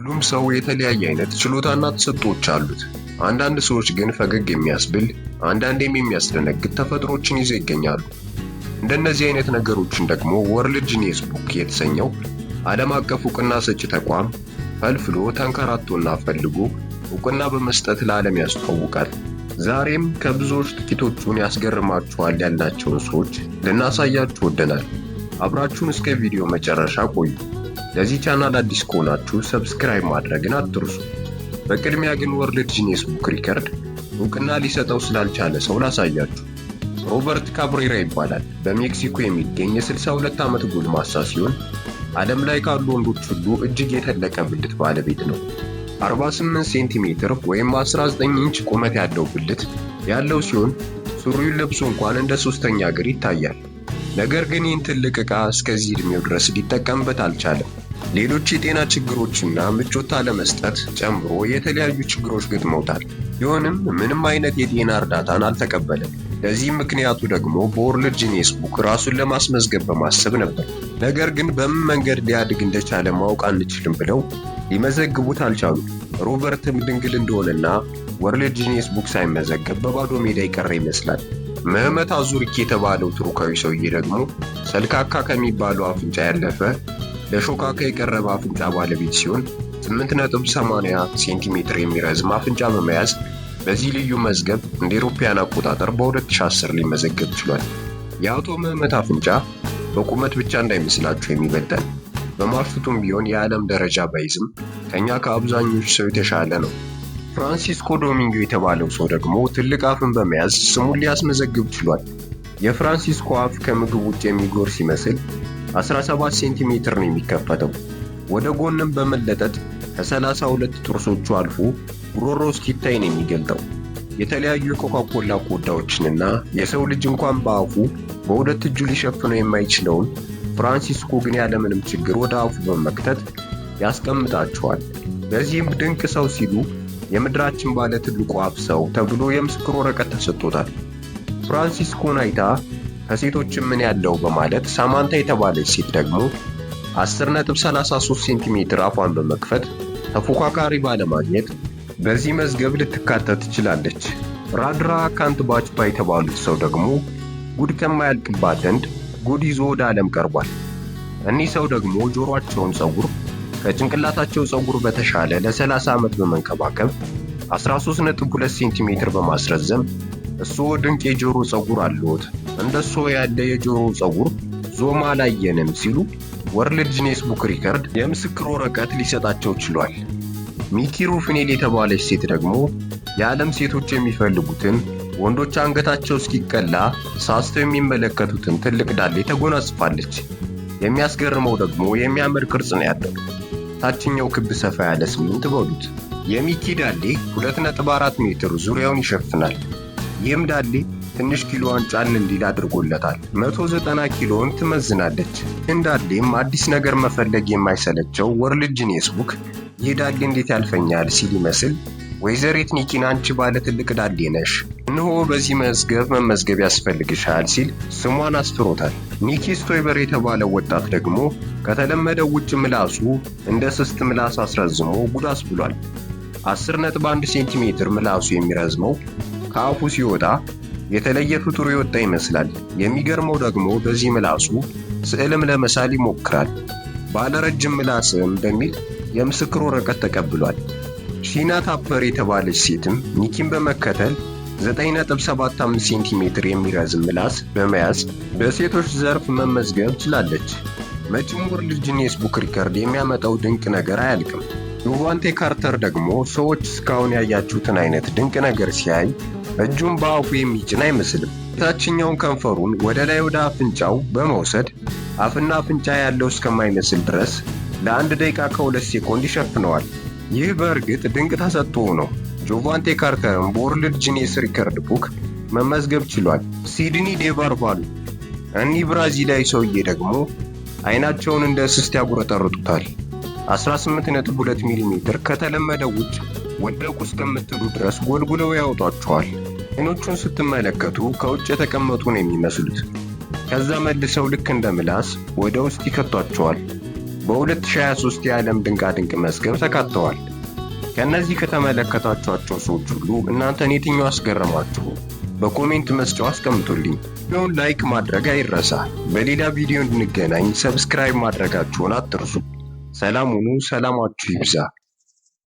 ሁሉም ሰው የተለያየ አይነት ችሎታና ተሰጥኦዎች አሉት። አንዳንድ ሰዎች ግን ፈገግ የሚያስብል አንዳንዴም የሚያስደነግጥ ተፈጥሮችን ይዘው ይገኛሉ። እንደነዚህ አይነት ነገሮችን ደግሞ ወርልድ ጂኒየስ ቡክ የተሰኘው ዓለም አቀፍ እውቅና ሰጪ ተቋም ፈልፍሎ ተንከራቶና ፈልጎ እውቅና በመስጠት ለዓለም ያስተዋውቃል። ዛሬም ከብዙዎች ጥቂቶቹን ያስገርማችኋል ያልናቸውን ሰዎች ልናሳያችሁ ወደናል። አብራችሁን እስከ ቪዲዮ መጨረሻ ቆዩ። ለዚህ ቻናል አዲስ ከሆናችሁ ሰብስክራይብ ማድረግን አትርሱ። በቅድሚያ ግን ወርልድ ጂኒየስ ቡክ ሪከርድ እውቅና ሊሰጠው ስላልቻለ ሰው ላሳያችሁ። ሮበርት ካብሬራ ይባላል። በሜክሲኮ የሚገኝ የ62 ዓመት ጎልማሳ ሲሆን ዓለም ላይ ካሉ ወንዶች ሁሉ እጅግ የተለቀ ብልት ባለቤት ነው። 48 ሴንቲሜትር ወይም 19 ኢንች ቁመት ያለው ብልት ያለው ሲሆን ሱሪውን ለብሶ እንኳን እንደ ሶስተኛ እግር ይታያል። ነገር ግን ይህን ትልቅ ዕቃ እስከዚህ ዕድሜው ድረስ ሊጠቀምበት አልቻለም። ሌሎች የጤና ችግሮችና ምቾት አለመስጠት ጨምሮ የተለያዩ ችግሮች ገጥመውታል። ቢሆንም ምንም አይነት የጤና እርዳታን አልተቀበለም። ለዚህም ምክንያቱ ደግሞ በወርልድ ጂኒየስ ቡክ ራሱን ለማስመዝገብ በማሰብ ነበር። ነገር ግን በምን መንገድ ሊያድግ እንደቻለ ማወቅ አንችልም ብለው ሊመዘግቡት አልቻሉም። ሮበርትም ድንግል እንደሆነና ወርልድ ጂኒየስ ቡክ ሳይመዘገብ በባዶ ሜዳ የቀረ ይመስላል። መህመት አዙሪክ የተባለው ቱርካዊ ሰውዬ ደግሞ ሰልካካ ከሚባለው አፍንጫ ያለፈ ለሾካካ የቀረበ አፍንጫ ባለቤት ሲሆን 8.80 ሴንቲሜትር የሚረዝም አፍንጫ በመያዝ በዚህ ልዩ መዝገብ እንደ አውሮፓውያን አቆጣጠር በ2010 ሊመዘገብ ችሏል። የአቶ መህመት አፍንጫ በቁመት ብቻ እንዳይመስላችሁ የሚበልጠን በማሽቱም ቢሆን የዓለም ደረጃ ባይዝም ከኛ ከአብዛኞቹ ሰው የተሻለ ነው። ፍራንሲስኮ ዶሚንጎ የተባለው ሰው ደግሞ ትልቅ አፍን በመያዝ ስሙን ሊያስመዘግብ ችሏል። የፍራንሲስኮ አፍ ከምግብ ውጭ የሚጎርስ ሲመስል 17 ሴንቲሜትር ነው የሚከፈተው። ወደ ጎንም በመለጠጥ ከ32 ጥርሶቹ አልፎ ጉሮሮ እስኪታይ ነው የሚገልጠው። የተለያዩ የኮካኮላ ኮዳዎችንና የሰው ልጅ እንኳን በአፉ በሁለት እጁ ሊሸፍነው የማይችለውን ፍራንሲስኮ ግን ያለምንም ችግር ወደ አፉ በመክተት ያስቀምጣቸዋል። በዚህም ድንቅ ሰው ሲሉ የምድራችን ባለ ትልቁ አፍ ሰው ተብሎ የምስክር ወረቀት ተሰጥቶታል። ፍራንሲስኮን አይታ ከሴቶችም ምን ያለው በማለት ሳማንታ የተባለች ሴት ደግሞ 10.33 ሴንቲሜትር አፏን በመክፈት ተፎካካሪ ባለማግኘት በዚህ መዝገብ ልትካተት ትችላለች። ራድራ ካንትባችፓ የተባሉት ሰው ደግሞ ጉድ ከማያልቅባት ህንድ ጉድ ይዞ ወደ ዓለም ቀርቧል። እኒህ ሰው ደግሞ ጆሮአቸውን ፀጉር ከጭንቅላታቸው ፀጉር በተሻለ ለ30 ዓመት በመንከባከብ 13.2 ሴንቲሜትር በማስረዘም እሱ ድንቅ የጆሮ ፀጉር አለዎት፣ እንደሱ ያለ የጆሮ ፀጉር ዞማ አላየንም ሲሉ ወርልድ ጂኒየስ ቡክ ሪከርድ የምስክር ወረቀት ሊሰጣቸው ችሏል። ሚኪ ሩፍኔል የተባለች ሴት ደግሞ የዓለም ሴቶች የሚፈልጉትን ወንዶች አንገታቸው እስኪቀላ ሳስተው የሚመለከቱትን ትልቅ ዳሌ ተጎናጽፋለች። የሚያስገርመው ደግሞ የሚያምር ቅርጽ ነው ያለው። ታችኛው ክብ ሰፋ ያለ ስምንት በሉት። የሚኪ ዳሌ 2.4 ሜትር ዙሪያውን ይሸፍናል። ይህም ዳሌ ትንሽ ኪሎዋን ጫን እንዲል አድርጎለታል። 190 ኪሎን ትመዝናለች። እንዳሌም አዲስ ነገር መፈለግ የማይሰለቸው ወርልድ ጂኒየስ ቡክ ይህ ዳሌ እንዴት ያልፈኛል ሲል ይመስል ወይዘሪት ኒኪን አንቺ ባለ ትልቅ ዳሌ ነሽ፣ እነሆ በዚህ መዝገብ መመዝገብ ያስፈልግሻል ሲል ስሟን አስፍሮታል። ኒኪ ስቶይበር የተባለው ወጣት ደግሞ ከተለመደው ውጭ ምላሱ እንደ ስስት ምላስ አስረዝሞ ጉዳስ ብሏል። 10.1 ሴንቲሜትር ምላሱ የሚረዝመው ከአፉ ሲወጣ የተለየ ፍጡር የወጣ ይመስላል። የሚገርመው ደግሞ በዚህ ምላሱ ስዕልም ለመሳል ይሞክራል። ባለረጅም ምላስም በሚል የምስክር ወረቀት ተቀብሏል። ሺና ታፐር የተባለች ሴትም ኒኪን በመከተል 9.75 ሴንቲሜትር የሚረዝም ምላስ በመያዝ በሴቶች ዘርፍ መመዝገብ ችላለች። መቼም ወርልድ ጂኒየስ ቡክ ሪከርድ የሚያመጣው ድንቅ ነገር አያልቅም። ጆቫንቴ ካርተር ደግሞ ሰዎች እስካሁን ያያችሁትን አይነት ድንቅ ነገር ሲያይ እጁን በአፉ የሚጭን አይመስልም። የታችኛውን ከንፈሩን ወደ ላይ ወደ አፍንጫው በመውሰድ አፍና አፍንጫ ያለው እስከማይመስል ድረስ ለ1 ደቂቃ ከ2 ሴኮንድ ይሸፍነዋል። ይህ በእርግጥ ድንቅ ተሰጥኦ ነው። ጆቫንቴ ካርተርም በወርልድ ጂኒየስ ሪከርድ ቡክ መመዝገብ ችሏል። ሲድኒ ዴባርቫሉ እኒህ ብራዚላዊ ሰውዬ ደግሞ አይናቸውን እንደ እስስት ያጉረጠርጡታል። 18.2 ሚሜ ከተለመደው ውጭ ወደቁ እስከምትሉ ድረስ ጎልጉለው ያወጧቸዋል። አይኖቹን ስትመለከቱ ከውጭ የተቀመጡ ነው የሚመስሉት። ከዛ መልሰው ልክ እንደ ምላስ ወደ ውስጥ ይከቷቸዋል። በ2023 የዓለም ድንቃድንቅ መዝገብ ተካተዋል። ከእነዚህ ከተመለከታችኋቸው ሰዎች ሁሉ እናንተን የትኛው አስገረማችሁ? በኮሜንት መስጫው አስቀምጡልኝ። ቪዲዮውን ላይክ ማድረግ አይረሳ። በሌላ ቪዲዮ እንድንገናኝ ሰብስክራይብ ማድረጋችሁን አትርሱ። ሰላም ሁኑ። ሰላማችሁ ይብዛ።